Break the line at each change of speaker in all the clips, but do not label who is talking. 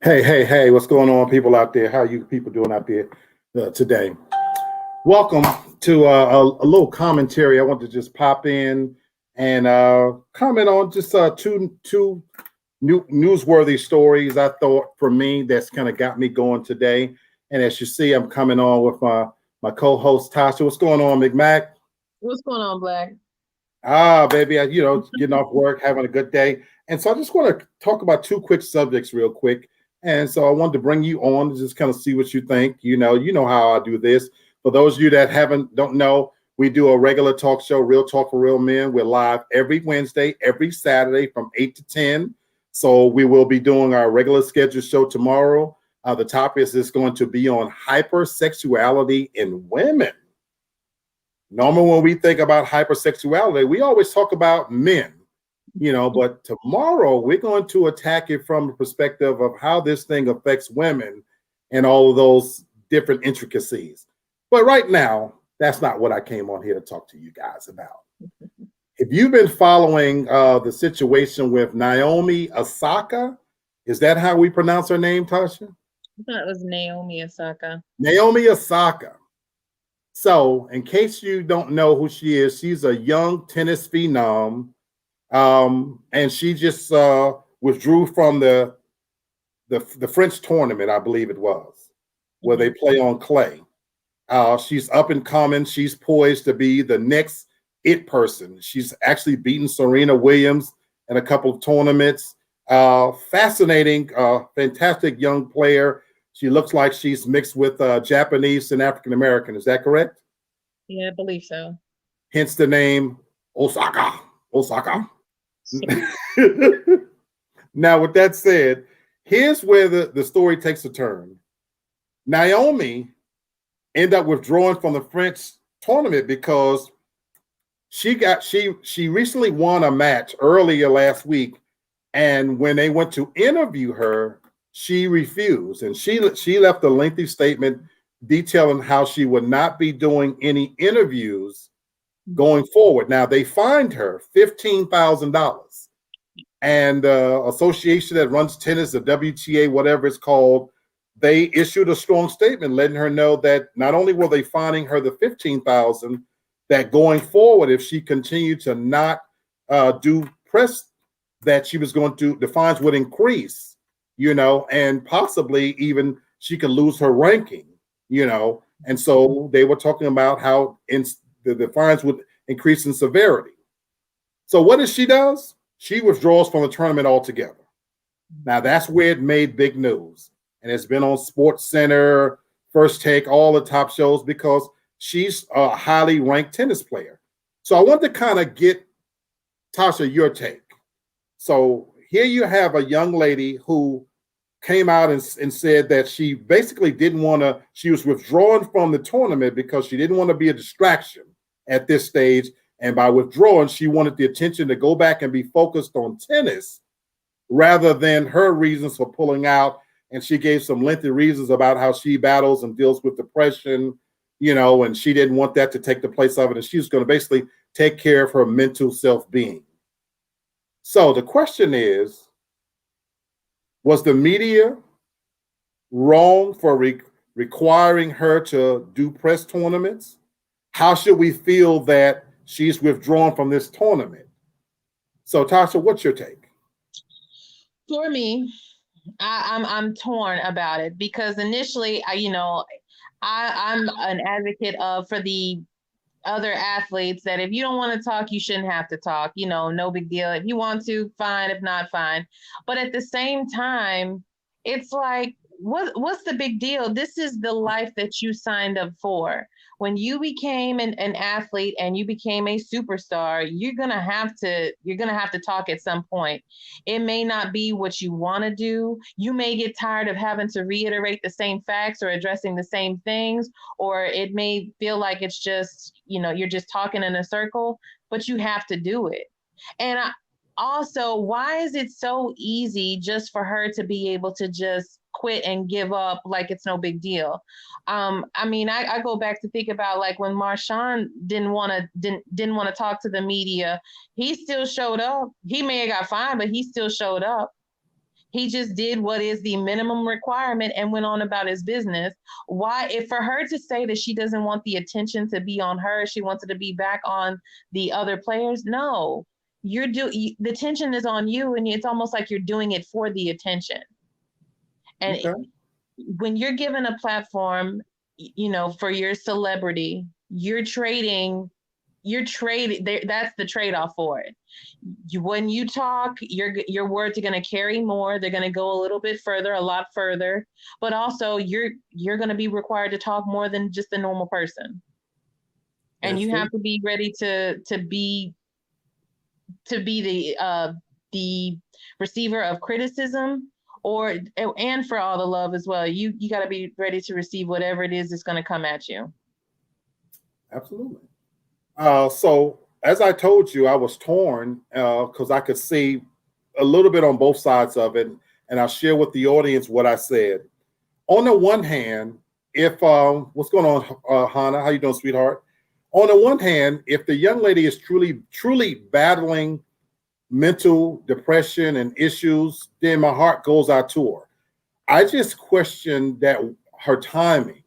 Hey, what's going on, people out there? How you people doing out there today? Welcome to a little commentary. I want to just pop in and comment on just two newsworthy stories I thought for me that's kind of got me going today. And as you see, I'm coming on with my co-host Tasha. What's going on, McMac?
What's going on, Black?
Baby, getting off work, having a good day. And so I just want to talk about two quick subjects real quick. And so I wanted to bring you on to just kind of see what you think. You know how I do this. For those of you that don't know, we do a regular talk show, Real Talk for Real Men. We're live every Wednesday, every Saturday from 8 to 10. So we will be doing our regular scheduled show tomorrow. The topic is going to be on hypersexuality in women. Normally, when we think about hypersexuality, we always talk about men, but tomorrow we're going to attack it from the perspective of how this thing affects women and all of those different intricacies. But right now, that's not what I came on here to talk to you guys about. If you've been following the situation with Naomi Osaka, is that how we pronounce her name, Tasha?
I thought it was Naomi Osaka.
Naomi Osaka. So, in case you don't know who she is, she's a young tennis phenom, and she just withdrew from the French tournament, I believe it was, where they play on clay. She's up and coming. She's poised to be the next it person. She's actually beaten Serena Williams in a couple of tournaments. Fascinating, fantastic young player. She looks like she's mixed with Japanese and African American. Is that correct?
Yeah, I believe so.
Hence the name Osaka. Osaka. Now, with that said, here's where the story takes a turn. Naomi ended up withdrawing from the French tournament because she recently won a match earlier last week, and when they went to interview her, she refused, and she left a lengthy statement detailing how she would not be doing any interviews going forward. Now they fined her $15,000, and the association that runs tennis, the WTA, whatever it's called, they issued a strong statement letting her know that not only were they fining her the $15,000, that going forward, if she continued to not do press, that she was going to, the fines would increase. And possibly even she could lose her ranking, And so they were talking about how the fines would increase in severity. So what does she does? She withdraws from the tournament altogether. Now that's where it made big news. And it's been on Sports Center, First Take, all the top shows, because she's a highly ranked tennis player. So I want to kind of get, Tasha, your take. So here you have a young lady who came out and said that she basically didn't want to, she was withdrawing from the tournament because she didn't want to be a distraction at this stage. And by withdrawing, she wanted the attention to go back and be focused on tennis rather than her reasons for pulling out. And she gave some lengthy reasons about how she battles and deals with depression, and she didn't want that to take the place of it. And she was going to basically take care of her mental self-being. So the question is, was the media wrong for requiring her to do press tournaments? How should we feel that she's withdrawn from this tournament? So, Tasha, what's your take?
For me, I'm torn about it because initially, I'm an advocate of for the other athletes that if you don't want to talk, you shouldn't have to talk. No big deal. If you want to, fine. If not, fine. But at the same time, it's like, what's the big deal? This is the life that you signed up for. When you became an athlete and you became a superstar, you're gonna have to talk at some point. It may not be what you want to do. You may get tired of having to reiterate the same facts or addressing the same things, or it may feel like it's just, you're just talking in a circle, but you have to do it. And also, why is it so easy just for her to be able to just quit and give up like it's no big deal? I go back to think about like when Marshawn didn't want to talk to the media, he still showed up. He may have got fined, but he still showed up. He just did what is the minimum requirement and went on about his business. Why, if for her to say that she doesn't want the attention to be on her, she wants it to be back on the other players. No, the attention is on you, and it's almost like you're doing it for the attention. And
Okay.
when you're given a platform, for your celebrity, you're trading. That's the trade-off for it. When you talk, your words are going to carry more. They're going to go a little bit further, a lot further. But also, you're going to be required to talk more than just a normal person. And
That's
you
true.
have to be ready to be the receiver of criticism, and for all the love as well. You got to be ready to receive whatever it is that's going to come at you.
Absolutely. So as I told you, I was torn because I could see a little bit on both sides of it, and I'll share with the audience what I said. On the one hand, if what's going on, Hannah? How you doing, sweetheart? On the one hand, if the young lady is truly battling mental depression and issues, then my heart goes out to her. I just questioned that her timing,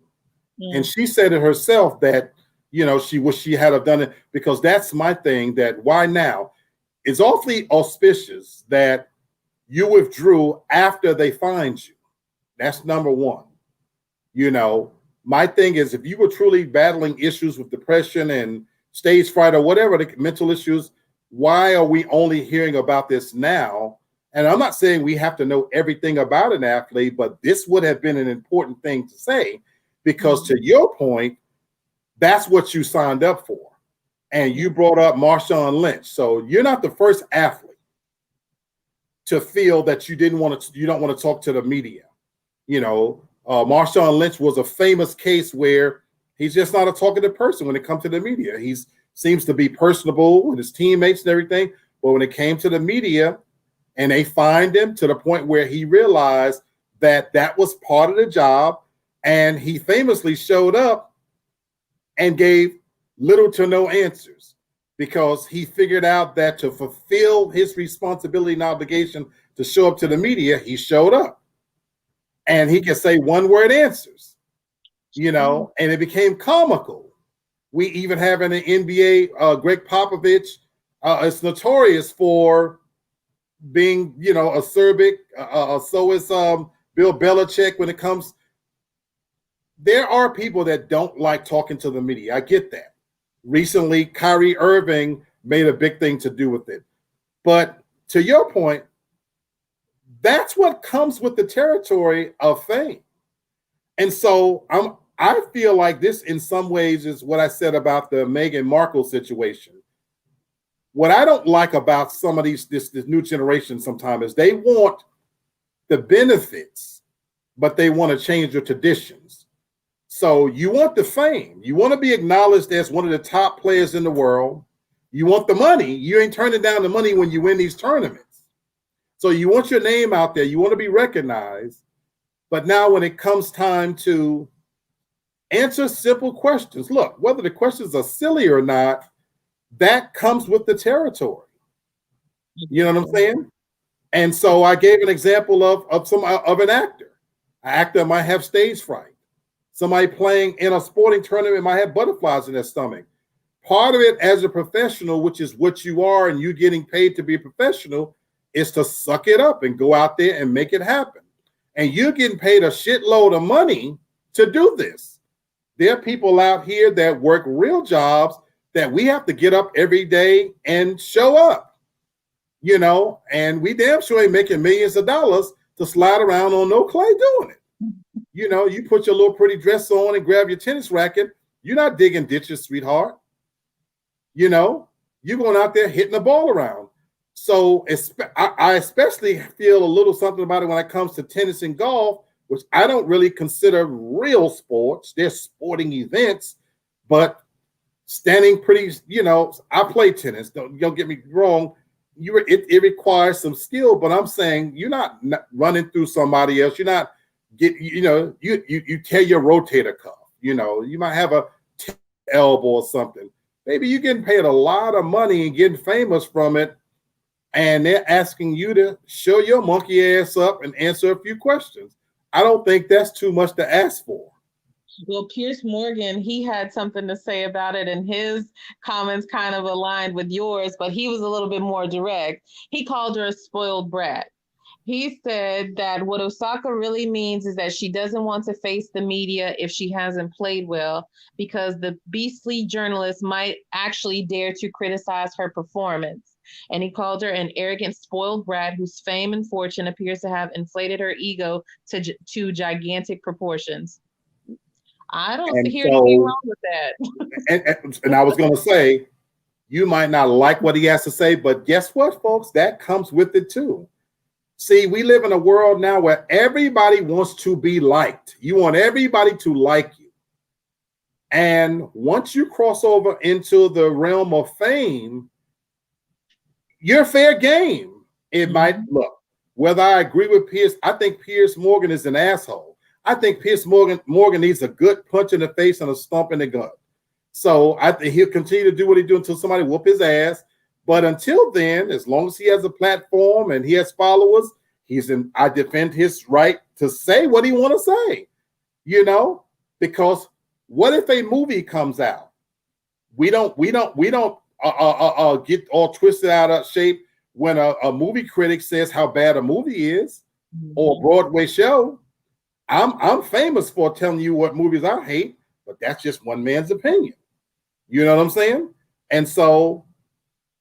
and she said it herself that she wish she had have done it, because that's my thing. That why now? It's awfully auspicious that you withdrew after they find you. That's number one. My thing is, if you were truly battling issues with depression and stage fright or whatever the mental issues, why are we only hearing about this now? And I'm not saying we have to know everything about an athlete, but this would have been an important thing to say, because to your point, that's what you signed up for. And you brought up Marshawn Lynch. So you're not the first athlete to feel that you don't want to talk to the media. Marshawn Lynch was a famous case where he's just not a talkative person when it comes to the media. He seems to be personable with his teammates and everything. But when it came to the media and they fined him to the point where he realized that that was part of the job, and he famously showed up and gave little to no answers, because he figured out that to fulfill his responsibility and obligation to show up to the media, he showed up. And he can say one-word answers, and it became comical. We even have in the NBA, Greg Popovich is notorious for being, acerbic. So is Bill Belichick when it comes. There are people that don't like talking to the media. I get that. Recently, Kyrie Irving made a big thing to do with it. But to your point, that's what comes with the territory of fame. And so I feel like this in some ways is what I said about the Meghan Markle situation. What I don't like about some of this new generation sometimes is they want the benefits, but they want to change the traditions. So you want the fame. You want to be acknowledged as one of the top players in the world. You want the money. You ain't turning down the money when you win these tournaments. So you want your name out there. You want to be recognized. But now when it comes time to answer simple questions, look, whether the questions are silly or not, that comes with the territory. You know what I'm saying? And so I gave an example of an actor. An actor might have stage fright. Somebody playing in a sporting tournament might have butterflies in their stomach. Part of it as a professional, which is what you are, and you getting paid to be a professional, is to suck it up and go out there and make it happen. And you're getting paid a shitload of money to do this. There are people out here that work real jobs that we have to get up every day and show up, and we damn sure ain't making millions of dollars to slide around on no clay doing it. You put your little pretty dress on and grab your tennis racket. You're not digging ditches, sweetheart. You're going out there hitting the ball around. So I especially feel a little something about it when it comes to tennis and golf, which I don't really consider real sports. They're sporting events, but standing pretty, I play tennis. Don't get me wrong. It requires some skill, but I'm saying you're not running through somebody else. You're not you tear your rotator cuff. You might have a elbow or something. Maybe you're getting paid a lot of money and getting famous from it. and they're asking you to show your monkey ass up and answer a few questions. I don't think that's too much to ask for.
Well, Pierce Morgan, he had something to say about it, and his comments kind of aligned with yours, but he was a little bit more direct. He called her a spoiled brat. He said that what Osaka really means is that she doesn't want to face the media if she hasn't played well, because the beastly journalists might actually dare to criticize her performance. And he called her an arrogant, spoiled brat whose fame and fortune appears to have inflated her ego to gigantic proportions. I don't
And
hear anything
so,
wrong with that.
and I was going to say, you might not like what he has to say, but guess what, folks? That comes with it too. See, we live in a world now where everybody wants to be liked. You want everybody to like you. And once you cross over into the realm of fame, you're fair game. It might look, whether I agree with Pierce, I think Pierce Morgan is an asshole. I think Pierce Morgan needs a good punch in the face and a stump in the gut. So I think he'll continue to do what he do until somebody whoop his ass. But until then, as long as he has a platform and he has followers, I defend his right to say what he want to say, because what if a movie comes out? We don't get all twisted out of shape when a movie critic says how bad a movie is, or a Broadway show. I'm famous for telling you what movies I hate, but that's just one man's opinion. You know what I'm saying? And so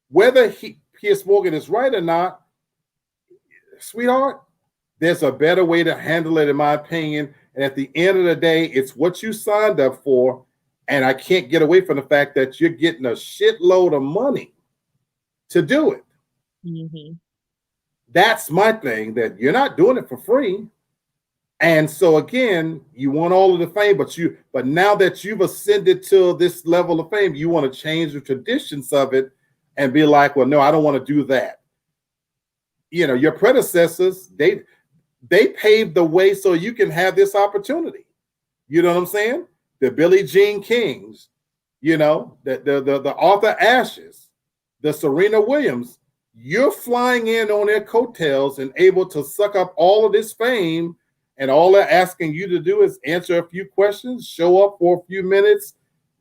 whether Pierce Morgan is right or not, sweetheart, there's a better way to handle it, in my opinion. And at the end of the day, it's what you signed up for. And I can't get away from the fact that you're getting a shitload of money to do it.
Mm-hmm.
That's my thing, that you're not doing it for free. And so again, you want all of the fame, but now that you've ascended to this level of fame, you want to change the traditions of it and be like, well, no, I don't want to do that. Your predecessors, they paved the way so you can have this opportunity. You know what I'm saying? The Billie Jean Kings, the Arthur Ashes, the Serena Williams. You're flying in on their coattails and able to suck up all of this fame. And all they're asking you to do is answer a few questions, show up for a few minutes,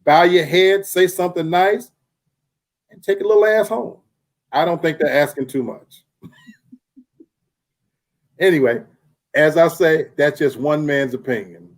bow your head, say something nice, and take a little ass home. I don't think they're asking too much. Anyway, as I say, that's just one man's opinion.